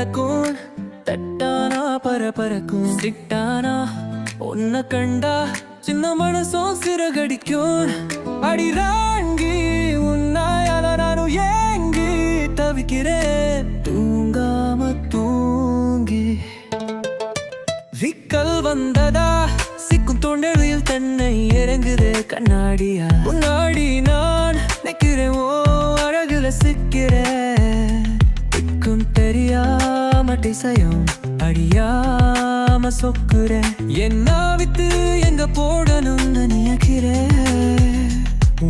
வெடவெடக்கும் தட்டானா பரபரக்கும் சிட்டானா உன்னை கண்டா சின்ன மனசும் சிறகடிக்கும் அடிராங்கி உன்னாயால நானும் ஏங்கி தவிக்கிறேன் தூங்காம தூங்கி விக்கல் வந்ததா சிக்கும் தொண்டரில் தன்னை இறங்குது கண்ணாடியா முன்னாடி நான் நிக்கிறேன் ஓ அழகுல சிக்கிறேன் திக்கும் தெரியாம திசையும் அடியாம சொக்குறேன் என்ன வித்து எங்க போடணும்னு நினைக்கிறேன்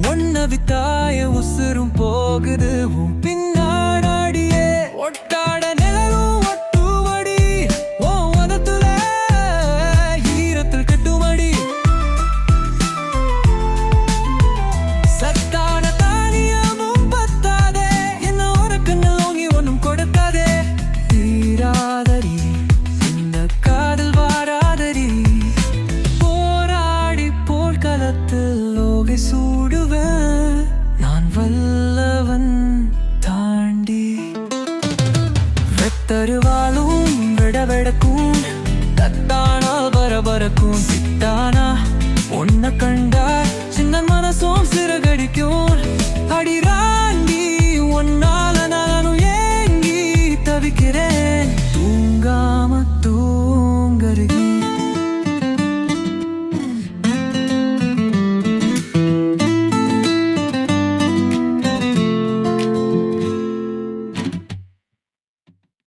ஒன்ன வித்தாய உசுரும் போகுது உன் பின்னாடியே ஒட்டாட நிழலும் ஒட்டுமடி ஓ வதத்துல ஈரத்தில் கட்டுமடி சத்தான தானியமும் பத்தாதே என்ன ஒரு கண்ணல் ஓங்கி ஒன்னும் கொடுக்காதே தீராதடி இந்த காதல் வாராதடி போராடி போர்க்களத்தில் லோகை சூடுவேன் நான் வல்லவன் தாண்டி வெத்தருவாலும் விடவெடக்கும் தத்தானால் பரபரக்கும் சித்தானா உன்னை கண்டா சின்ன மனசும் சிறகடிக்கும்